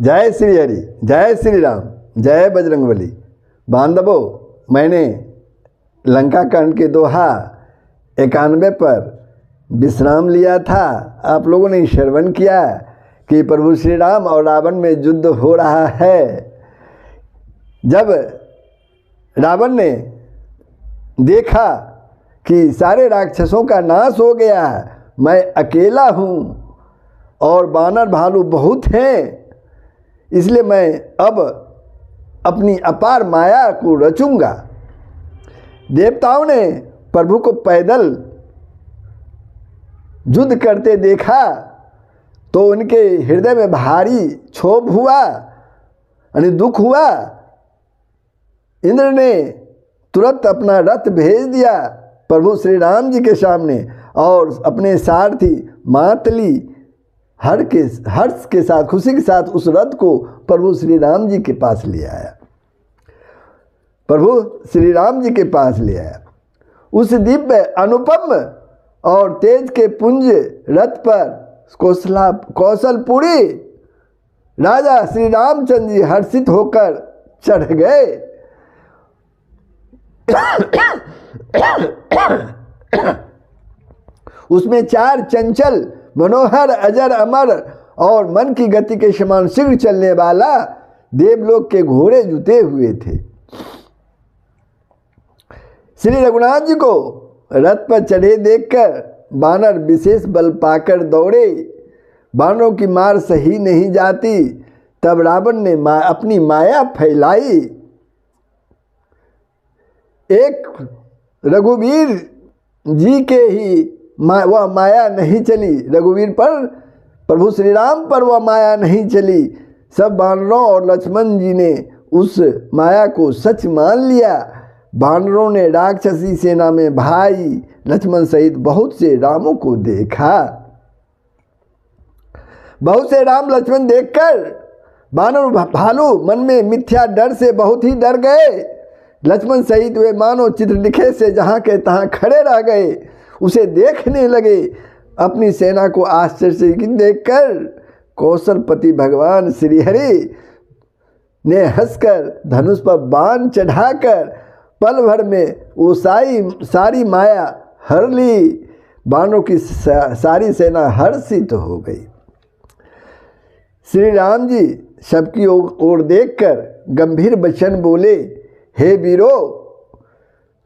जय श्री हरि, जय श्री राम, जय बजरंगबली। बांधवों, मैंने लंका कांड के दोहा 91 पर विश्राम लिया था। आप लोगों ने श्रवण किया कि प्रभु श्री राम और रावण में युद्ध हो रहा है। जब रावण ने देखा कि सारे राक्षसों का नाश हो गया, मैं अकेला हूँ और बानर भालू बहुत हैं, इसलिए मैं अब अपनी अपार माया को रचूंगा। देवताओं ने प्रभु को पैदल युद्ध करते देखा तो उनके हृदय में भारी क्षोभ हुआ, यानी दुख हुआ। इंद्र ने तुरंत अपना रथ भेज दिया प्रभु श्री राम जी के सामने और अपने सारथी मातली हर्ष के साथ, खुशी के साथ उस रथ को प्रभु श्री राम जी के पास ले आया। प्रभु श्री राम जी के पास ले आया। उस दिव्य अनुपम और तेज के पुंज रथ पर कौशलपुरी राजा श्री रामचंद्र जी हर्षित होकर चढ़ गए। उसमें 4 चंचल मनोहर अजर अमर और मन की गति के समान शीघ्र चलने वाला देवलोक के घोड़े जुते हुए थे। श्री रघुनाथ जी को रथ पर चढ़े देखकर बानर विशेष बल पाकर दौड़े। बानरों की मार सही नहीं जाती। तब रावण ने अपनी माया फैलाई। एक रघुवीर जी के ही वह माया नहीं चली, रघुवीर पर, प्रभु श्री राम पर वह माया नहीं चली। सब बानरों और लक्ष्मण जी ने उस माया को सच मान लिया। बानरों ने राक्षसी सेना में भाई लक्ष्मण सहित बहुत से रामों को देखा। बहुत से राम लक्ष्मण देखकर बानर भालू मन में मिथ्या डर से बहुत ही डर गए। लक्ष्मण सहित वे मानो चित्रलिखे से जहाँ के तहाँ खड़े रह गए, उसे देखने लगे। अपनी सेना को आश्चर्य से देखकर कौशलपति भगवान श्रीहरि ने हंसकर धनुष पर बाण चढ़ाकर पल भर में वो सारी माया हर ली। बाणों की सारी सेना हर्षित हो गई। श्री राम जी सबकी ओर देखकर गंभीर वचन बोले, हे वीरो,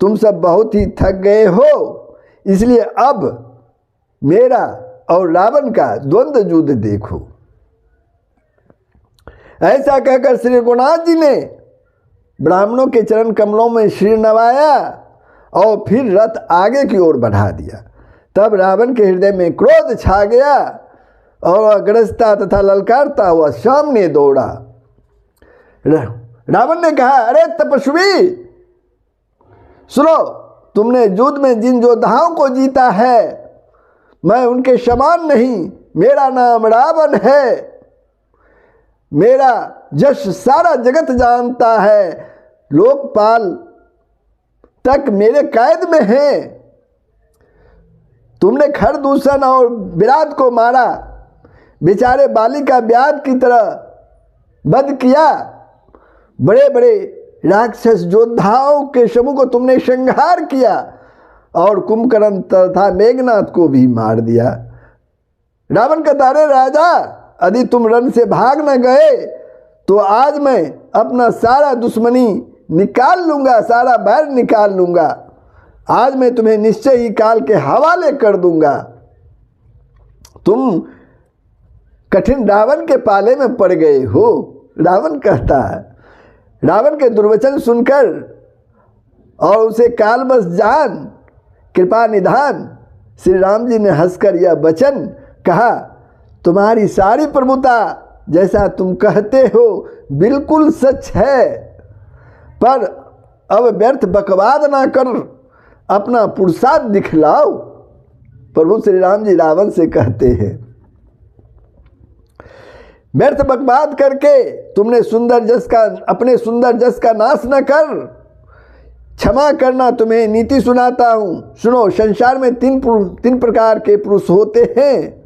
तुम सब बहुत ही थक गए हो, इसलिए अब मेरा और रावण का द्वंद्व युद्ध देखो। ऐसा कहकर श्री रघुनाथ जी ने ब्राह्मणों के चरण कमलों में सिर नवाया और फिर रथ आगे की ओर बढ़ा दिया। तब रावण के हृदय में क्रोध छा गया और गरजता तथा ललकारता हुआ सामने दौड़ा। रावण ने कहा, अरे तपस्वी, सुनो, तुमने युद्ध में जिन योद्धाओं को जीता है, मैं उनके समान नहीं। मेरा नाम रावण है। मेरा यश सारा जगत जानता है। लोकपाल तक मेरे कैद में हैं। तुमने खरदूषण और विराट को मारा, बेचारे बाली का ब्याज की तरह वध किया। बड़े बड़े राक्षस योद्धाओं के समूह को तुमने संहार किया और कुंभकर्ण तथा मेघनाथ को भी मार दिया। रावण कहता, अरे राजा, यदि तुम रण से भाग न गए तो आज मैं अपना सारा दुश्मनी निकाल लूँगा, सारा बैर निकाल लूँगा। आज मैं तुम्हें निश्चय ही काल के हवाले कर दूँगा। तुम कठिन रावण के पाले में पड़ गए हो। रावण कहता है। रावण के दुर्वचन सुनकर और उसे कालवश जान कृपा निधान श्री राम जी ने हंसकर यह वचन कहा, तुम्हारी सारी प्रभुता जैसा तुम कहते हो बिल्कुल सच है, पर अब व्यर्थ बकवाद ना कर अपना पुरुषार्थ दिखलाओ। प्रभु श्री राम जी रावण से कहते हैं, व्यर्थ बकवाद करके तुमने अपने सुंदर जस का नाश न कर। क्षमा करना, तुम्हें नीति सुनाता हूँ। सुनो, संसार में तीन प्रकार के पुरुष होते हैं।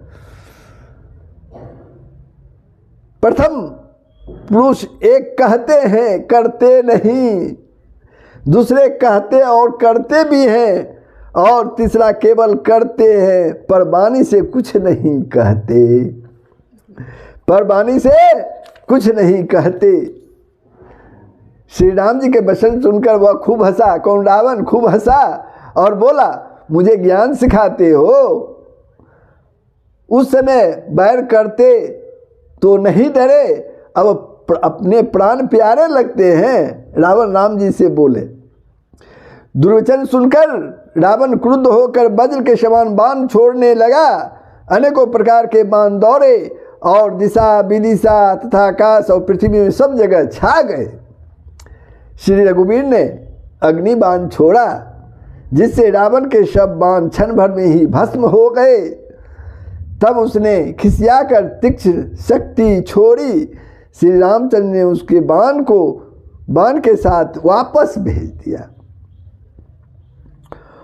प्रथम पुरुष एक कहते हैं करते नहीं, दूसरे कहते और करते भी हैं, और तीसरा केवल करते हैं पर वाणी से कुछ नहीं कहते, पर वाणी से कुछ नहीं कहते। श्री राम जी के वचन सुनकर वह खूब हंसा, कौन? रावण खूब हंसा और बोला, मुझे ज्ञान सिखाते हो? उस समय बैर करते तो नहीं डरे, अब अपने प्राण प्यारे लगते हैं। रावण राम जी से बोले। दुर्वचन सुनकर रावण क्रुद्ध होकर वज्र के समान बाण छोड़ने लगा। अनेकों प्रकार के बाण दौड़े और दिशा विदिशा तथा आकाश और पृथ्वी में सब जगह छा गए। श्री रघुवीर ने अग्नि बाण छोड़ा, जिससे रावण के सब बाण क्षण भर में ही भस्म हो गए। तब उसने खिसियाकर तीक्ष्ण शक्ति छोड़ी। श्री रामचंद्र ने उसके बाण को बाण के साथ वापस भेज दिया।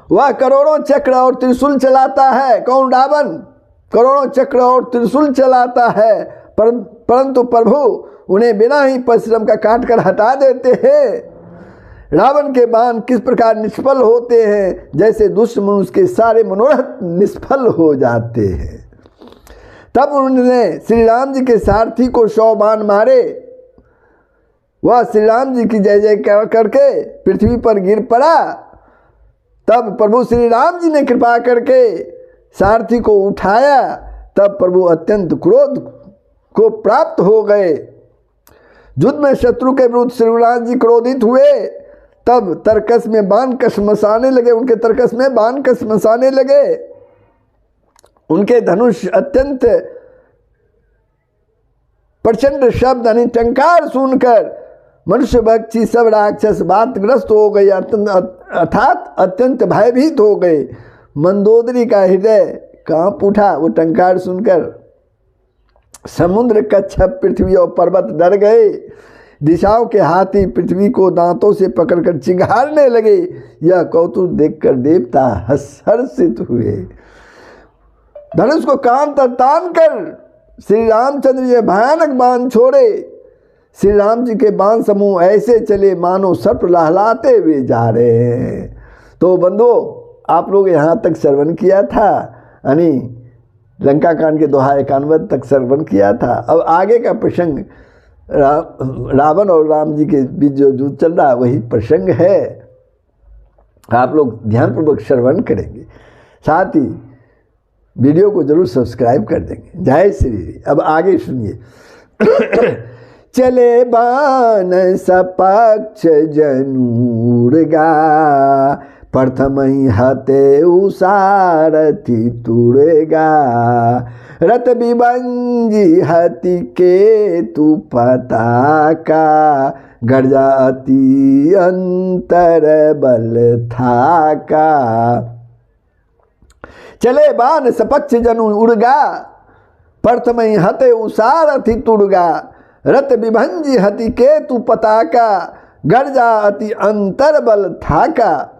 वह करोड़ों चक्र और त्रिशूल चलाता है। कौन? रावण करोड़ों चक्र और त्रिशूल चलाता है, परंतु प्रभु उन्हें बिना ही परिश्रम का काट कर हटा देते हैं। रावण के बाण किस प्रकार निष्फल होते हैं, जैसे दुष्ट मनुष्य के सारे मनोरथ निष्फल हो जाते हैं। तब उन्होंने श्री राम जी के सारथी को 100 बाण मारे। वह श्री राम जी की जय जय करके पृथ्वी पर गिर पड़ा। तब प्रभु श्री राम जी ने कृपा करके सारथी को उठाया। तब प्रभु अत्यंत क्रोध को प्राप्त हो गए। युद्ध में शत्रु के विरुद्ध श्री राम जी क्रोधित हुए। तब तरकस में बाण कसमसाने लगे, उनके तरकस में बाण कसमसाने लगे। उनके धनुष अत्यंत प्रचंड शब्द यानी टंकार सुनकर मनुष्य पक्षी सब राक्षस बातग्रस्त हो गए, अर्थात अत्यंत भयभीत हो गए। मंदोदरी का हृदय कांप उठा वो टंकार सुनकर। समुद्र, कच्छप, पृथ्वी और पर्वत डर गए। दिशाओं के हाथी पृथ्वी को दांतों से पकड़कर चिंघाड़ने लगे। यह कौतुक देखकर देवता हर्षित हुए। धनुष को कान तक तान कर श्री रामचंद्र जी भयानक बाण छोड़े। श्री राम जी के बाण समूह ऐसे चले मानो सर्प लहलाते हुए जा रहे हैं। तो बंधुओं, आप लोग यहाँ तक श्रवण किया था, यानी लंका कांड के दोहा 91 तक श्रवण किया था। अब आगे का प्रसंग रावण और राम जी के बीच जो युद्ध चल रहा वही प्रसंग है। आप लोग ध्यानपूर्वक श्रवण करेंगे, साथ ही वीडियो को जरूर सब्सक्राइब कर देंगे। जय श्री। अब आगे सुनिए। चले बाण सपक्ष जनुर्गा, प्रथम ही हते उसारथि तुरगा। रथ विभंजी हति केतु पताका, गर्जा अति अंतर बल थाका। चले बाण सपक्ष जनु उड़गा, प्रथम ही हते उसारथि तुरगा। रथ विभंजी हति केतु पताका, गर्जा अति अंतर बल थाका।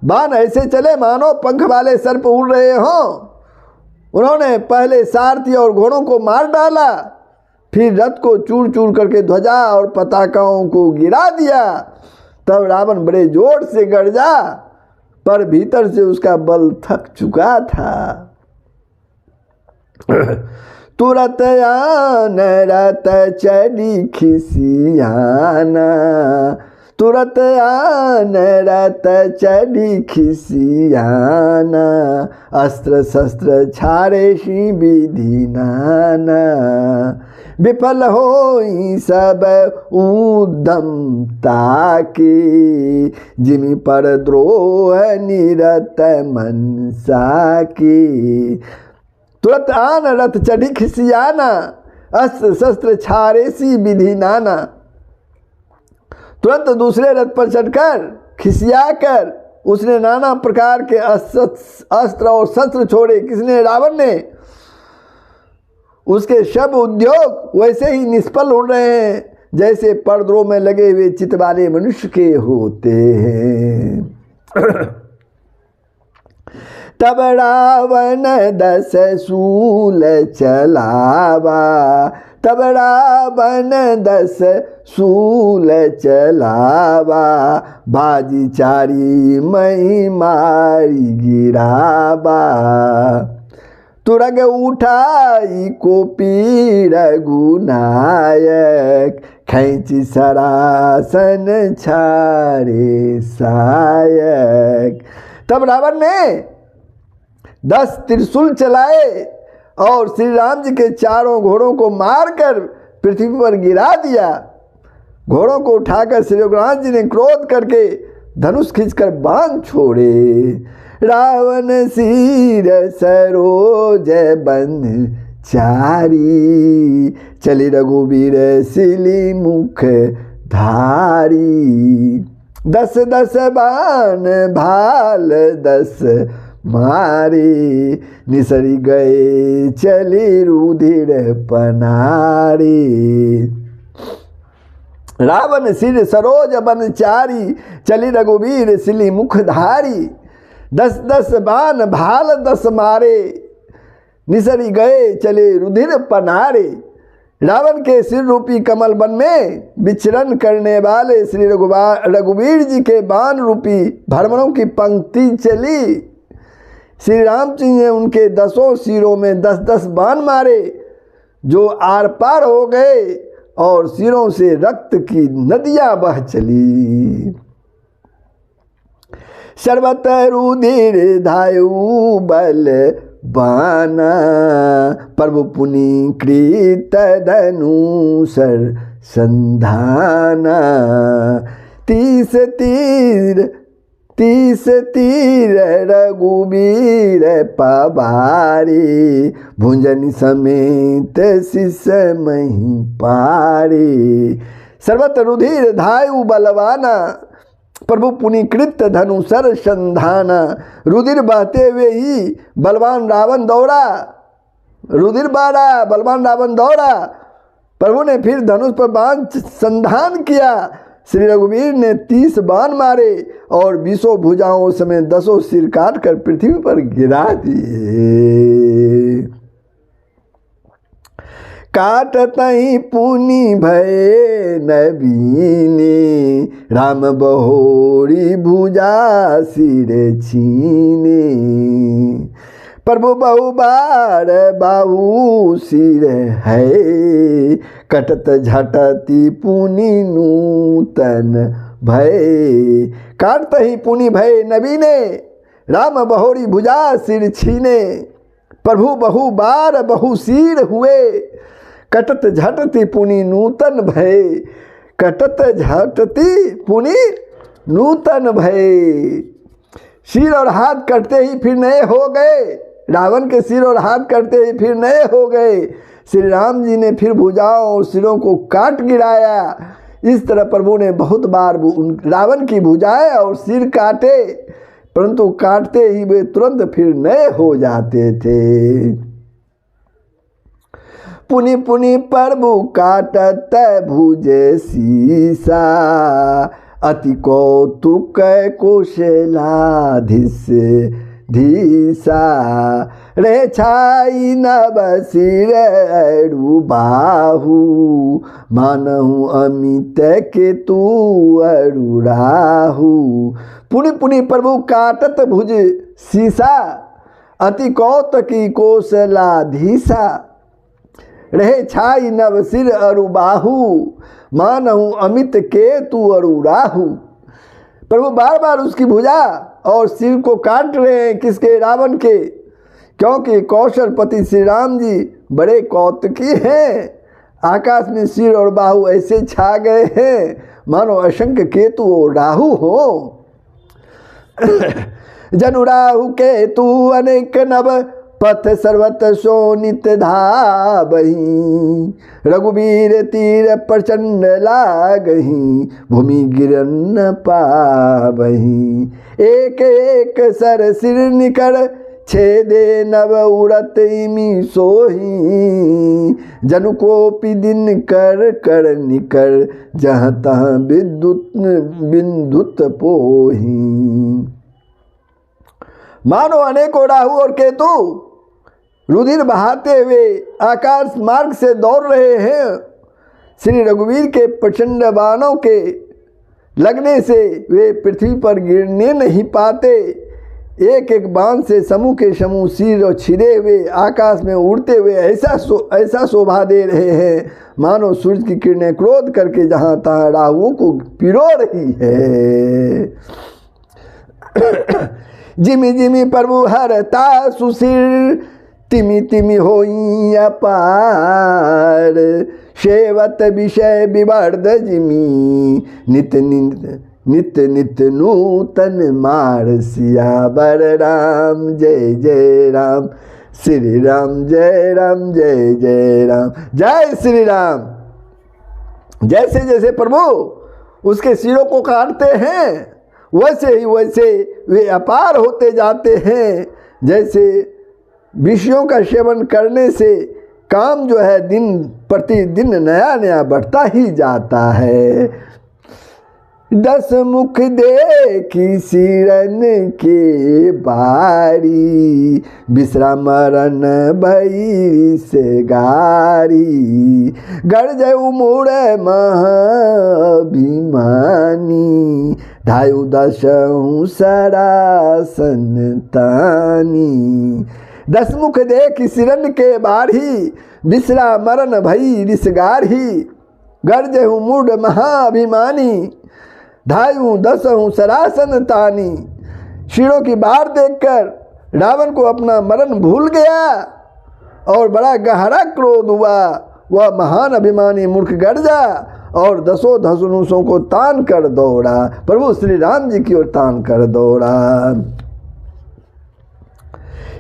बाण ऐसे चले मानो पंख वाले सर्प उड़ रहे हों। उन्होंने पहले सारथी और घोड़ों को मार डाला, फिर रथ को चूर चूर करके ध्वजा और पताकाओं को गिरा दिया। तब रावण बड़े जोर से गर्जा, पर भीतर से उसका बल थक चुका था। तुरत आन रत चढ़ी खिसियाना, तुरत आन रत चढ़ी खिसियाना। अस्त्र शस्त्र छारे सी विधि नाना, विफल होई सब उद्यमता की। जिमि पर द्रोह निरत मनसा की। तुरंत आन रथ चढ़ी खिसियाना, अस्त्र शस्त्र छारे सी विधि नाना। तुरंत दूसरे रथ पर चढ़कर खिसियाकर उसने नाना प्रकार के अस्त्र और शस्त्र छोड़े। किसने? रावण ने। उसके सब उद्योग वैसे ही निष्फल हो रहे हैं जैसे परद्रोह में लगे हुए चित वाले मनुष्य के होते हैं। तब रावण 10 शूल चलावा, तब रावण 10 सूल चलावा, बाजी चारी मई मारी गिरावा। तुरग उठाई कोपी रघुनायक, खैंची सरासन छाड़े सायक। तब रावण ने 10 त्रिशूल चलाए और श्री राम जी के चारों घोड़ों को मारकर पृथ्वी पर गिरा दिया। घोड़ों को उठाकर श्री रघुनाथ जी ने क्रोध करके धनुष खींचकर बाण छोड़े। रावण सिर सरोज बन चारी, चली रघुबीर सिली मुख धारी। 10 10 बाण भाल 10 मारे, निसरी गए चली रुधिर पनारे। रावण सिर सरोज बन चारी, चली रघुबीर सिली मुख धारी। 10 10 बाण भाल 10 मारे, निसरी गए चले रुधिर पनारे। रावण के सिर रूपी कमल वन में विचरण करने वाले श्री रघुवीर जी के बाण रूपी भ्रमरों की पंक्ति चली। श्री रामचंद्र ने उनके 10 सिरों में 10 10 बाण मारे, जो आर पार हो गए और सिरों से रक्त की नदियां बह चली। सर्वत रुधिर धायु बल बाना, प्रभु पुनि कृत धनुषर संधाना। 30 तीर रघुबीर पवारी, भुंजन समेत शिष मही पारी। सर्वत रुधिर धायु बलवाना, प्रभु पुनीकृत धनुषर संधाना। रुधिर बहते हुए ही बलवान रावण दौड़ा, रुधिर बहा बलवान रावण दौड़ा। प्रभु ने फिर धनुष पर बाण संधान किया। श्री रघुवीर ने 30 बाण मारे और 20 भुजाओं समेत 10 सिर काट कर पृथ्वी पर गिरा दिए। काटतहि पुनि भय नबीने, राम बहोरी भुजा सिर छीने। प्रभु बहुबार बाहु सिर है, कटत झटति पुनि नूतन भय। काटतहि पुनि भय नबीने, राम बहोरी भुजा सिर छीने। प्रभु बहुबार बहु सिर हुए, कटत झटति पुनि नूतन भय। कटत झटति पुनि नूतन भय। सिर और हाथ कटते ही फिर नए हो गए। रावण के सिर और हाथ कटते ही फिर नए हो गए। श्री राम जी ने फिर भुजाओं और सिरों को काट गिराया। इस तरह प्रभु ने बहुत बार रावण की भुजाएं और सिर काटे, परंतु काटते ही वे तुरंत फिर नए हो जाते थे। पुनि पुनि प्रभु काटत भुजे सीसा, अति कौतुक कुशलाधीश धीसा। रे छाई नव सिर अरु बाहु, मानहु अमित के तू अरु राहु। पुनि पुनि प्रभु काटत भुज सीसा, अति कौतकी कौशलाधीसा। रहे छाई नव सिर अरु बाहु, मानहु अमित के तू अरु राहु। प्रभु बार बार उसकी भुजा और सिर को काट रहे हैं। किसके? रावण के। क्योंकि कौशलपति श्री राम जी बड़े कौतुकी हैं। आकाश में सिर और बाहु ऐसे छा गए हैं मानो असंख्य केतु और राहु हो। जनु राहु केतु अनेक नव, पथ सर्वत शोणित धाबही। रघुबीर तीर प्रचंड लागही, भूमि गिरन पाबही। एक एक सर सिर निकर, छेदे नव उरत इमी सोही। जनु कोपि दिन कर कर निकर, जहाँ तहाँ बिंदुत पोही। मानो अनेकों राहु और केतु रुधिर बहाते हुए आकाश मार्ग से दौड़ रहे हैं। श्री रघुवीर के प्रचंड बाणों के लगने से वे पृथ्वी पर गिरने नहीं पाते। एक एक बाण से समूह के समूह सिर और छिदे हुए आकाश में उड़ते हुए ऐसा शोभा दे रहे हैं मानो सूरज की किरणें क्रोध करके जहाँ तहाँ राहुओं को पिरो रही है। जिमी जिमी प्रभु हरता सुशिर, तिमी तिमी होई अपार। सेवत विषय विवर्ध जिमी, नित नित नित नित नूतन मार। सियावर राम जय जय राम, श्री राम जय राम जय जय राम। जय श्री राम। जैसे जैसे प्रभु उसके सिरों को काटते हैं वैसे ही वैसे वे अपार होते जाते हैं। जैसे विषयों का सेवन करने से काम जो है दिन प्रतिदिन नया नया बढ़ता ही जाता है। 10 मुख देखी सिरन के बारी, बिसरा मरण भई से गारी। गर्जय उमूड़ महाभिमानी, धायु 10 सरासन तानी। 10 मुख देख सिरन के बाढ़ी, बिसरा मरण भई रिसगारी। गर्जय मूढ़ महाभिमानी, धायु 10 सरासन तानी। शिरों की बाढ़ देखकर रावण को अपना मरण भूल गया और बड़ा गहरा क्रोध हुआ। वह महान अभिमानी मूर्ख गर्जा और 10 धनुषों को तान कर दौड़ा, प्रभु श्री राम जी की ओर तान कर दौड़ा।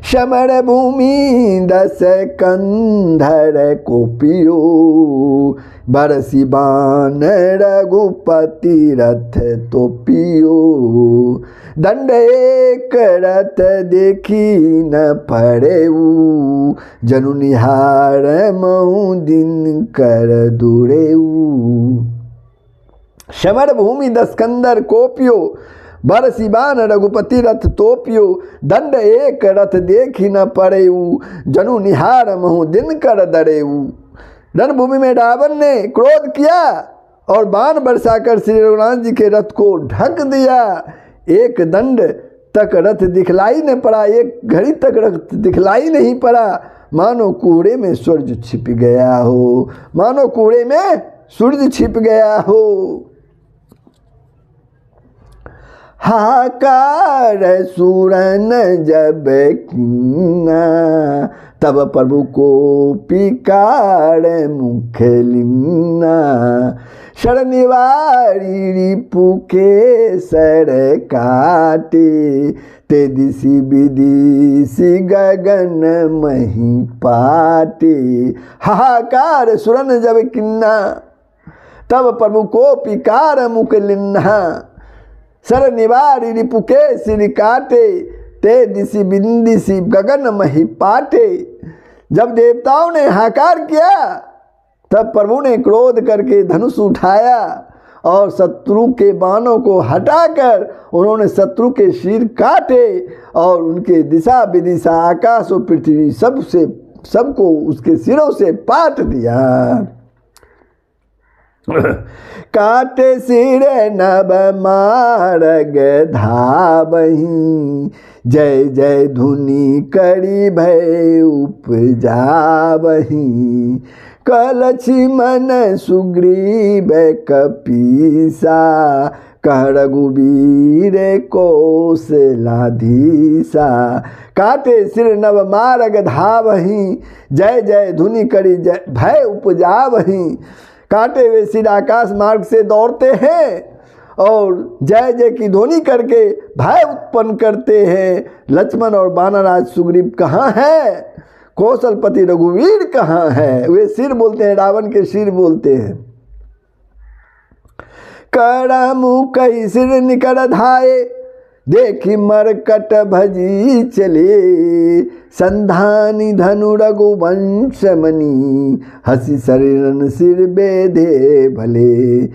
शमर भूमि 10 कंधर कोपियो, बरसी बाण रघुपति रथ तोपियो। दंड एक रथ देखी न पड़ेऊ, जनु निहार महु दिन कर दुरेऊ। शमर भूमि 10 कंधर कोपियो, बरसी बाण रघुपति रथ तोपियो। दंड एक रथ देखी न पड़ेऊ, जनु निहार महु दिन कर दरेऊ। रणभूमि में रावण ने क्रोध किया और बाण बरसाकर श्री रघुनाथ जी के रथ को ढक दिया। एक दंड तक रथ दिखलाई न पड़ा, एक घड़ी तक रथ दिखलाई नहीं पड़ा, मानो कूड़े में सूरज छिप गया हो, मानो कूड़े में सूरज छिप गया हो। हाकार सुरन जब कीना, तब प्रभु को पिकार मुख लीना। शरणिवारी रिपु के सर काटे, ते दिशि विदिशि गगन मही पाटे। हाहाकार सुरन जब किन्ना, तब प्रभु को पिकार मुख लिन्हा। सर निवारी रिपु के सिर काटे, ते दिशि बिंदिशि गगन मही पाटे। जब देवताओं ने हाकार किया तब प्रभु ने क्रोध करके धनुष उठाया और शत्रु के बाणों को हटाकर उन्होंने शत्रु के सिर काटे और उनके दिशा विदिशा आकाश और पृथ्वी सबको उसके सिरों से पाट दिया। काटे सिर नभ मार्ग धावहीं, जय जय धुनि करी भय उपजावहीं। कलछि मन सुग्रीव कपीसा, कह रघुवीर कौशलाधीसा। काटे सिर नभ मार्ग धावहीं, जय जय धुनि करी भय उपजावहीं। काटे हुए सिर आकाश मार्ग से दौड़ते हैं और जय जय की ध्वनि करके भय उत्पन्न करते हैं। लक्ष्मण और वानराज सुग्रीव कहाँ है? कौशलपति रघुवीर कहाँ है? वे सिर बोलते हैं, रावण के सिर बोलते हैं। कड़ा मुँह कही सिर निकर धाये, देखी मरकट भजी चले। संधानी धनु रघुवंश मणि, हसी शरीरन सिर बेधे भले।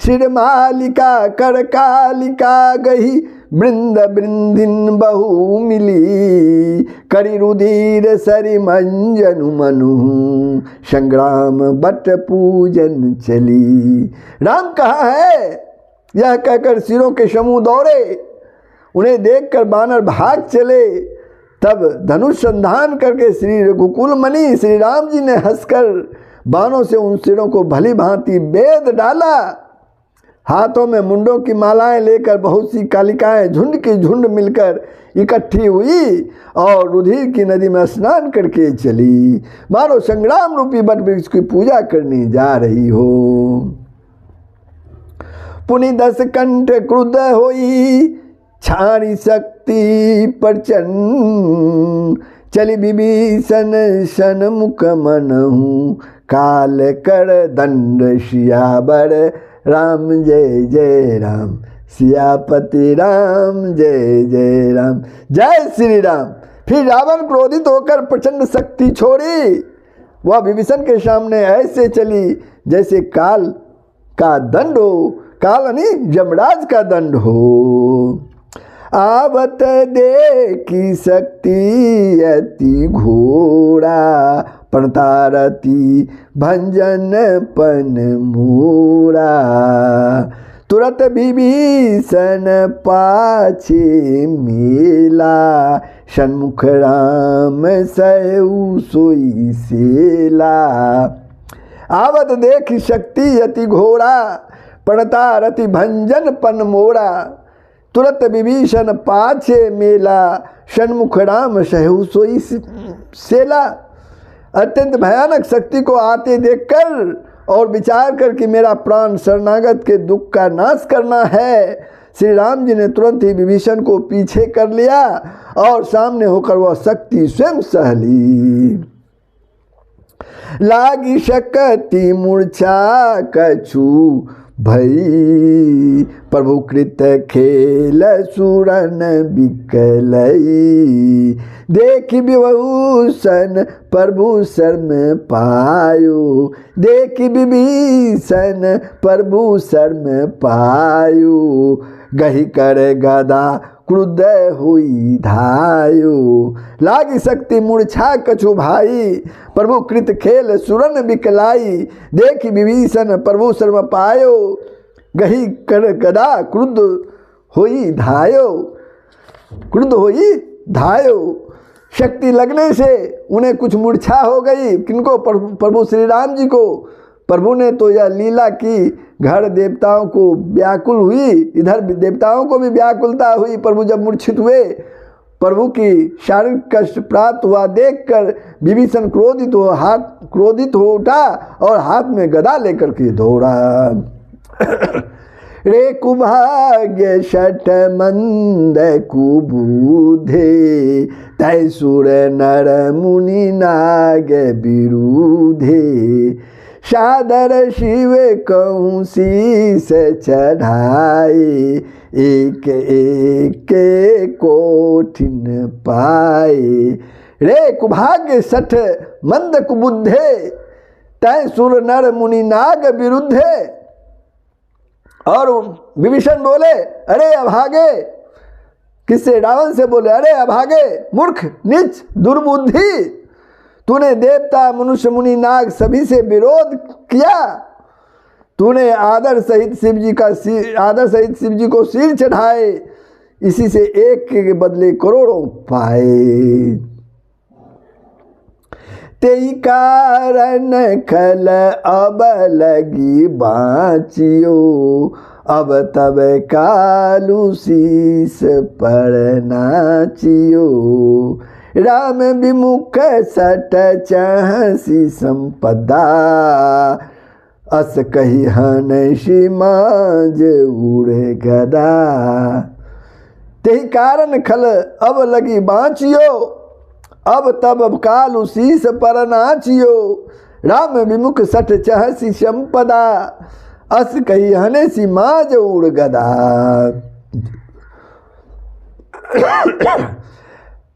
सिर मालिका कर कालिका गही, वृंद वृंदिन बहु मिली, करी रुधिर सरि मंजनु मनु, संग्राम बट पूजन चली। राम कहाँ है, यह कहकर सिरों के समूह दौड़े। उन्हें देखकर बानर भाग चले। तब धनुष संधान करके श्री रघुकुल मणि श्री राम जी ने हंसकर बाणों से उन सिरों को भली भांति बेध डाला। हाथों में मुंडों की मालाएं लेकर बहुत सी कालिकाएं झुंड की झुंड मिलकर इकट्ठी हुई और रुधिर की नदी में स्नान करके चली, मानो संग्राम रूपी बट वृक्ष की पूजा करने जा रही हो। पुनि 10 कंठ क्रुद्ध होई, छाणी शक्ति प्रचंड, चली विभीषण सन्मुख मनहु, काल कर दंड सियावर राम जय जय राम, सियापति राम जय जय राम। जय श्री राम। फिर रावण क्रोधित होकर प्रचंड शक्ति छोड़ी। वह विभीषण के सामने ऐसे चली जैसे काल का दंड हो, काल यानी यमराज का दंड हो। आवत देखी शक्ति अति घोड़ा, प्रणतारती भंजन पन मूड़ा, तुरत विभीषण पाछे मेला, सन्मुख राम सहु सोई सेला। आवत देखी शक्ति अति घोड़ा, प्रणतारति भंजन पन मोड़ा, तुरत विभीषण पाछे मेला, सन्मुख राम सहु सोई सेला। अत्यंत भयानक शक्ति को आते देखकर और विचार कर कि मेरा प्राण शरणागत के दुख का नाश करना है, श्री राम जी ने तुरंत ही विभीषण को पीछे कर लिया और सामने होकर वह शक्ति स्वयं सह ली। लागी शक्ति मूर्छा कछु भई, प्रभु कृत खेल सुरन बिकलई, देखी विभूषण प्रभु शर्म पायो, देखी विभीषण प्रभु शर्म पायो, गही कर गदा क्रुद्ध हुई धायो। लागी शक्ति मूर्छा कछु भाई, प्रभु कृत खेल सुरन बिकलाई, देखी विभीषण प्रभु शर्म पायो, गही कर गदा क्रुद्ध हुई धायो, क्रुद्ध हुई धायो। शक्ति लगने से उन्हें कुछ मूर्छा हो गई। किनको? प्रभु श्री राम जी को। प्रभु ने तो यह लीला की, घर देवताओं को व्याकुल हुई, इधर देवताओं को भी व्याकुलता हुई। प्रभु जब मूर्छित हुए, प्रभु की शारीरिक कष्ट प्राप्त हुआ देखकर विभीषण क्रोधित हो उठा और हाथ में गदा लेकर के दौड़ा। रे कुभाग्य शठ मंद कुबुधे, तय सुर नर मुनि नाग विरुधे, सादर शिव कहूँ शीस चढ़ाए, एक एक कोठिन पाए। रे कुभाग्य शठ मंद कुबुद्धे, तय सुर नर मुनि नाग विरुद्धे। और विभीषण बोले, अरे अभागे। किससे? रावण से बोले, अरे अभागे, मूर्ख, नीच, दुर्बुद्धि, तूने देवता मनुष्य मुनि नाग सभी से विरोध किया। तूने आदर सहित शिव जी को सिर चढ़ाए, इसी से एक के बदले करोड़ों पाए। तेई कारण खल अब लगी बाँचियो, अब तब कालू शीस पर नाचियो। राम विमुख सट चहसी संपदा, अस कही हनसी माज उड़े गदा। तेही कारण खल अब लगी बाँचियो, अब तब कालू शीस पर नाचियो। राम विमुख सठ चहसी संपदा, अस कही हनेसी माज उड़ गदा।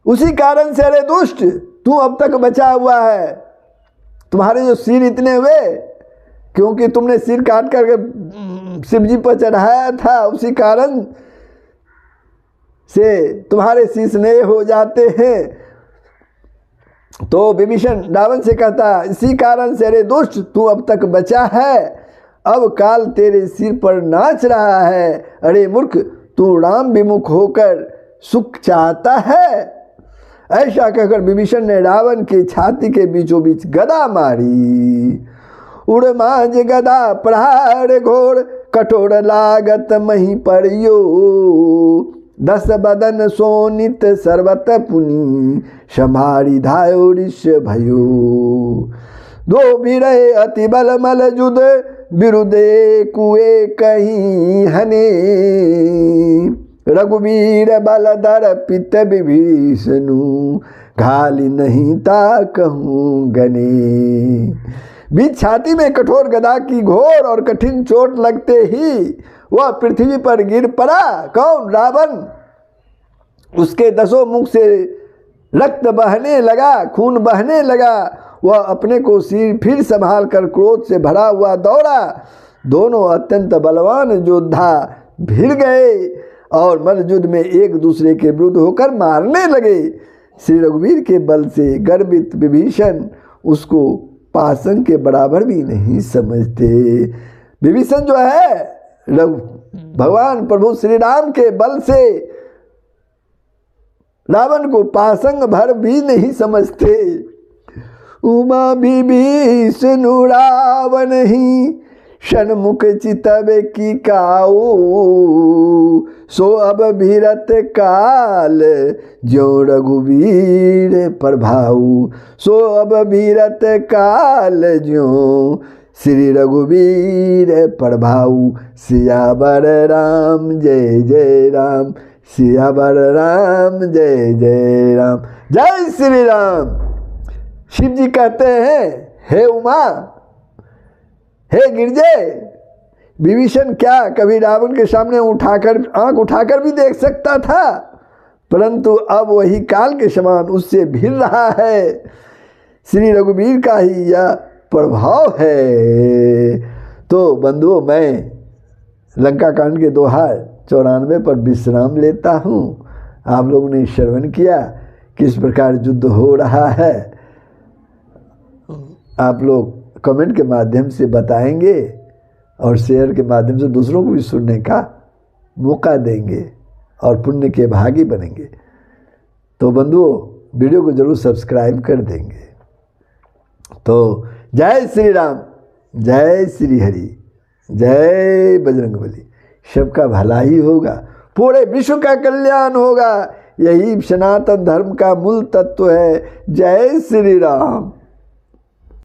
उसी कारण से अरे दुष्ट, तू अब तक बचा हुआ है। तुम्हारे जो सिर इतने हुए, क्योंकि तुमने सिर काट कर शिव जी पर चढ़ाया था, उसी कारण से तुम्हारे शीश नए हो जाते हैं। तो विभीषण रावण से कहता, इसी कारण से अरे दुष्ट तू अब तक बचा है, अब काल तेरे सिर पर नाच रहा है। अरे मूर्ख तू राम विमुख होकर सुख चाहता है। ऐसा कहकर विभीषण ने रावण की छाती के बीचों बीच गदा मारी। उड़ मांझ गदा प्रहार घोर, कठोर लागत मही परियो। 10 बदन सोनित सर्वत पुनि, समारी धायो ऋष्य भयो। 2 बिरहे अति बल मल जुद, बिरुदे कुए कहीं हने। रघुवीर बलधर पित विभीषणु, घाली नहीं ता कहूँ गने। बीच छाती में कठोर गदा की घोर और कठिन चोट लगते ही वह पृथ्वी पर गिर पड़ा। कौन? रावण। उसके 10 मुख से रक्त बहने लगा, खून बहने लगा। वह अपने को फिर संभाल कर क्रोध से भरा हुआ दौड़ा। दोनों अत्यंत बलवान योद्धा भिड़ गए और मल्लयुद्ध में एक दूसरे के विरुद्ध होकर मारने लगे। श्री रघुवीर के बल से गर्वित विभीषण उसको पासंग के बराबर भी नहीं समझते। विभीषण जो है भगवान प्रभु श्री राम के बल से रावण को पासंग भर भी नहीं समझते। उमा विभीषणु रावण ही, षणमुख चितवे की काऊ। सो अब भीरत काल, ज्यों रघुवीर प्रभाऊ। सो अब भीरत काल, ज्यों श्री रघुवीर प्रभाऊ। सियावर राम जय जय राम, सियावर राम जय जय राम। जय श्री राम। शिव जी कहते हैं, हे उमा, हे गिरजे, विभीषण क्या कभी रावण के सामने आंख उठाकर भी देख सकता था? परंतु अब वही काल के समान उससे भिड़ रहा है। श्री रघुवीर का ही यह प्रभाव है। तो बंधुओं, मैं लंका कांड के 294 पर विश्राम लेता हूँ। आप लोगों ने श्रवण किया किस प्रकार युद्ध हो रहा है। आप लोग कमेंट के माध्यम से बताएंगे और शेयर के माध्यम से दूसरों को भी सुनने का मौका देंगे और पुण्य के भागी बनेंगे। तो बंधुओं, वीडियो को जरूर सब्सक्राइब कर देंगे। तो जय श्री राम, जय श्री हरि, जय बजरंगबली। सबका भला ही होगा, पूरे विश्व का कल्याण होगा। यही सनातन धर्म का मूल तत्व है। जय श्री राम।